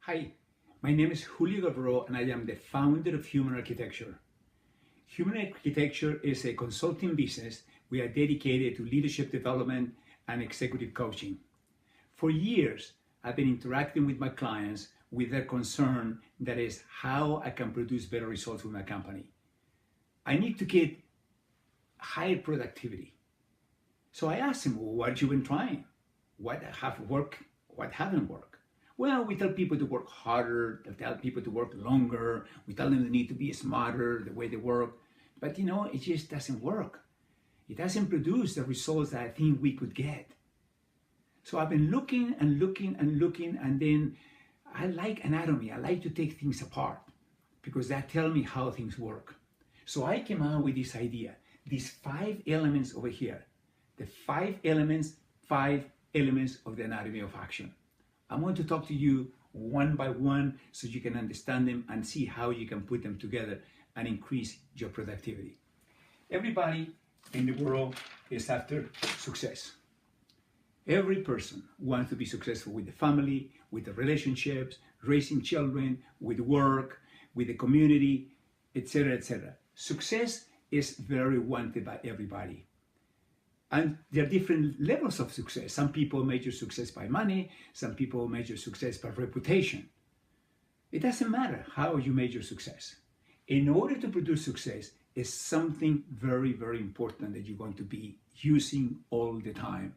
Hi, my name is Julio Gavrot and I am the founder of Human Architecture. Human Architecture is a consulting business. We are dedicated to leadership development and executive coaching. For years, I've been interacting with my clients with their concern, that is how I can produce better results with my company. I need to get higher productivity. So I asked them, well, what have you been trying? What have worked? What haven't worked? Well, we tell people to work harder, we tell people to work longer, we tell them they need to be smarter, the way they work. But it just doesn't work. It doesn't produce the results that I think we could get. So I've been looking and looking and looking, and then I like anatomy. I like to take things apart because that tells me how things work. So I came out with this idea, these 5 elements over here, the 5 elements of the anatomy of action. I'm going to talk to you one by one so you can understand them and see how you can put them together and increase your productivity. Everybody in the world is after success. Every person wants to be successful with the family, with the relationships, raising children, with work, with the community, etc., etc. Success is very wanted by everybody. And there are different levels of success. Some people measure success by money. Some people measure success by reputation. It doesn't matter how you measure success. In order to produce success is something very, very important that you're going to be using all the time.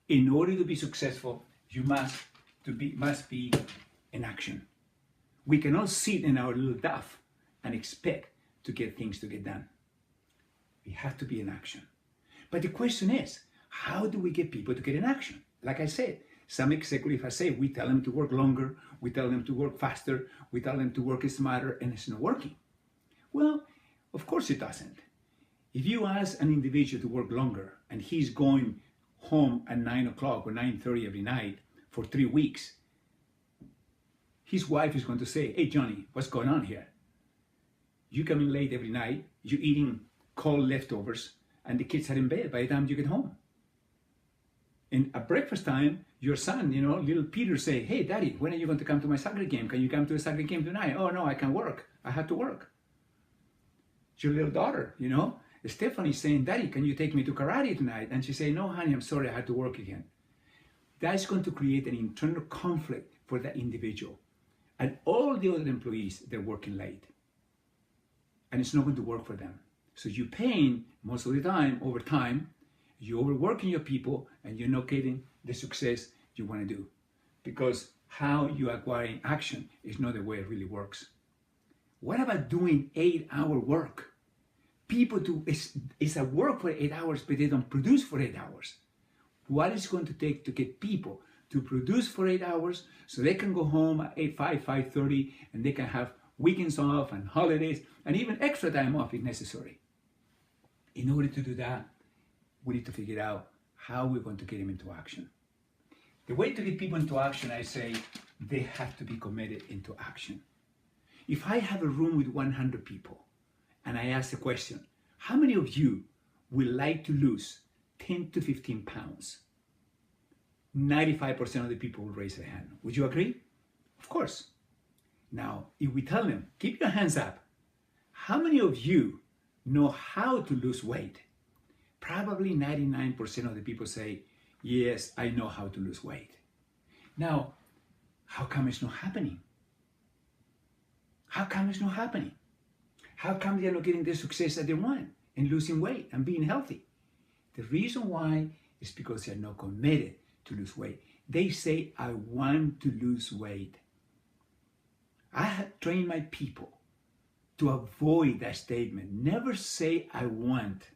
In order to be successful, you must be in action. We cannot sit in our little duff and expect to get things to get done. We have to be in action. But the question is, how do we get people to get in action? Like I said, some executives have said, we tell them to work longer, we tell them to work faster, we tell them to work smarter, and it's not working. Well, of course it doesn't. If you ask an individual to work longer and he's going home at 9 o'clock or 9:30 every night for 3 weeks, his wife is going to say, hey Johnny, what's going on here? You come in late every night, you're eating cold leftovers, and the kids are in bed by the time you get home. And at breakfast time, your son, little Peter say, hey, Daddy, when are you going to come to my soccer game? Can you come to the soccer game tonight? Oh, no, I can't work. I have to work. Your little daughter, Stephanie saying, Daddy, can you take me to karate tonight? And she say, no, honey, I'm sorry, I have to work again. That's going to create an internal conflict for that individual. And all the other employees, they're working late. And it's not going to work for them. So you're paying most of the time, over time, you're overworking your people and you're not getting the success you want to do. Because how you acquire action is not the way it really works. What about doing 8-hour work? People it's a work for 8 hours, but they don't produce for 8 hours. What is it going to take to get people to produce for 8 hours so they can go home at 5:30, and they can have weekends off and holidays and even extra time off if necessary? In order to do that, we need to figure out how we're going to get them into action. The way to get people into action, I say, they have to be committed into action. If I have a room with 100 people and I ask the question, how many of you would like to lose 10 to 15 pounds? 95% of the people will raise their hand. Would you agree? Of course. Now, if we tell them, keep your hands up, how many of you know how to lose weight? Probably 99% of the people say, yes, I know how to lose weight. Now, how come it's not happening? How come it's not happening? How come they're not getting the success that they want in losing weight and being healthy? The reason why is because they're not committed to lose weight. They say, I want to lose weight. I have trained my people to avoid that statement. Never say, I want.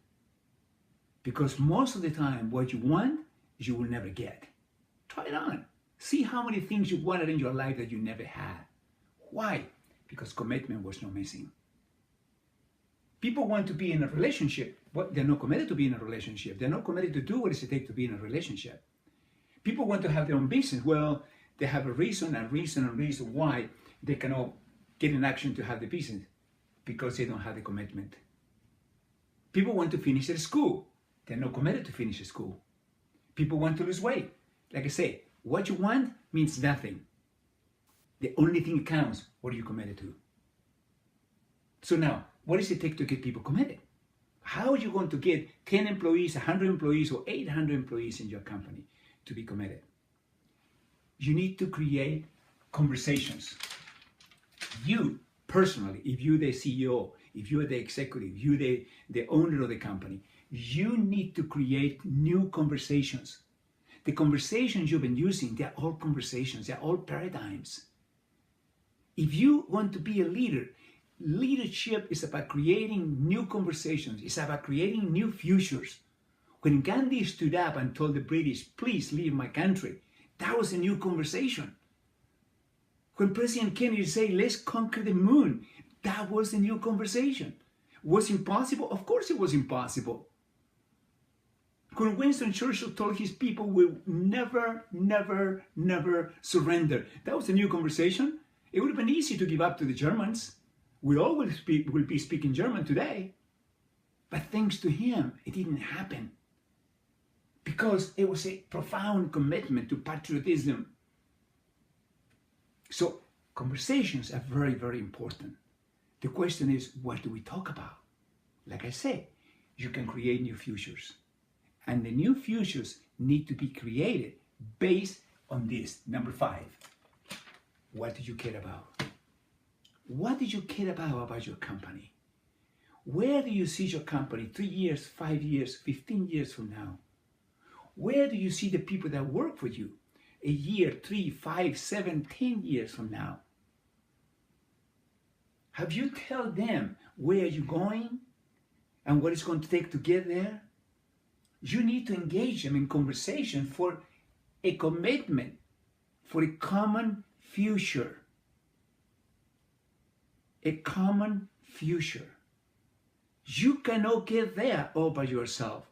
Because most of the time, what you want, you will never get. Try it on. See how many things you wanted in your life that you never had. Why? Because commitment was not missing. People want to be in a relationship, but they're not committed to be in a relationship. They're not committed to do what it takes to be in a relationship. People want to have their own business. Well, they have a reason why they cannot get in action to have the business, because they don't have the commitment. People want to finish their school. They're not committed to finish school. People want to lose weight. Like I say, what you want means nothing. The only thing that counts, what are you committed to? So now, what does it take to get people committed? How are you going to get 10 employees, 100 employees, or 800 employees in your company to be committed? You need to create conversations. You personally, if you're the CEO, if you're the executive, you're the owner of the company, you need to create new conversations. The conversations you've been using, they're all conversations, they're all paradigms. If you want to be a leader, leadership is about creating new conversations. It's about creating new futures. When Gandhi stood up and told the British, please leave my country, that was a new conversation. When President Kennedy said, let's conquer the moon, that was a new conversation. Was it impossible? Of course it was impossible. When Winston Churchill told his people, we'll never, never, never surrender, that was a new conversation. It would have been easy to give up to the Germans. We all will be speaking German today. But thanks to him, it didn't happen. Because it was a profound commitment to patriotism. So conversations are very, very important. The question is, what do we talk about? Like I said, you can create new futures. And the new futures need to be created based on this. Number 5, what do you care about? What do you care about your company? Where do you see your company 3 years, 5 years, 15 years from now? Where do you see the people that work for you a year, 3, 5, 7, 10 years from now? Have you told them where you're going and what it's going to take to get there? You need to engage them in conversation for a commitment, for a common future. A common future. You cannot get there all by yourself.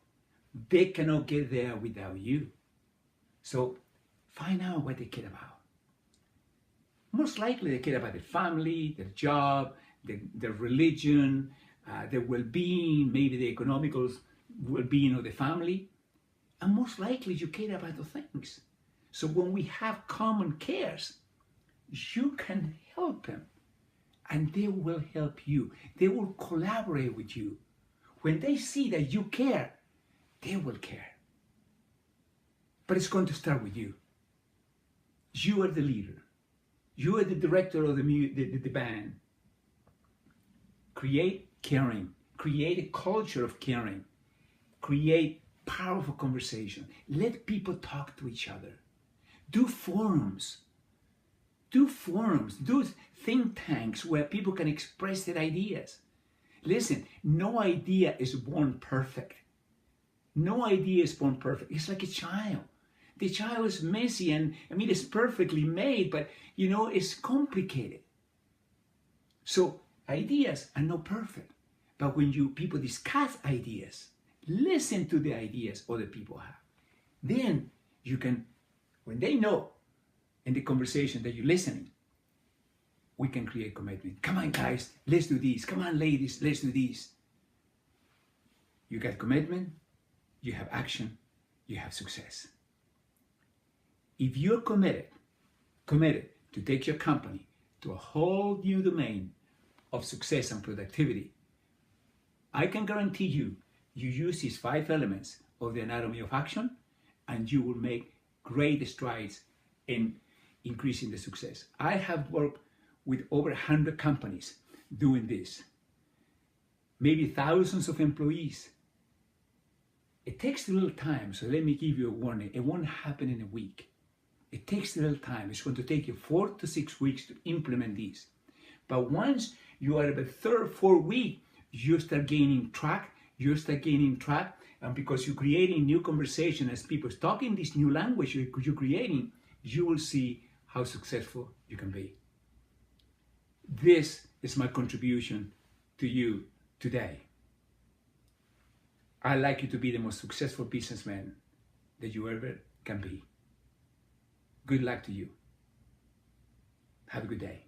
They cannot get there without you. So find out what they care about. Most likely they care about their family, their job, their religion, their well-being, maybe the economical well-being of the family. And most likely you care about those things. So when we have common cares, you can help them. And they will help you. They will collaborate with you. When they see that you care, they will care. But it's going to start with you. You are the leader. You are the director of the band. Create caring. Create a culture of caring. Create powerful conversation. Let people talk to each other. Do forums. Do forums. Do think tanks where people can express their ideas. Listen, no idea is born perfect. No idea is born perfect. It's like a child. The child is messy and, it's perfectly made, but, it's complicated. So ideas are not perfect. But when people discuss ideas, listen to the ideas other people have. Then you can, when they know in the conversation that you're listening, we can create commitment. Come on, guys, let's do this. Come on, ladies, let's do this. You got commitment, you have action, you have success. If you're committed to take your company to a whole new domain of success and productivity, I can guarantee you use these 5 elements of the anatomy of action, and you will make great strides in increasing the success. I have worked with over 100 companies doing this, maybe thousands of employees. It takes a little time, so let me give you a warning. It won't happen in a week. It takes a little time. It's going to take you 4 to 6 weeks to implement these. But once you are at the 3rd, 4th week, you start gaining track, and because you're creating new conversation as people talking this new language you're creating, you will see how successful you can be. This is my contribution to you today. I'd like you to be the most successful businessman that you ever can be. Good luck to you. Have a good day.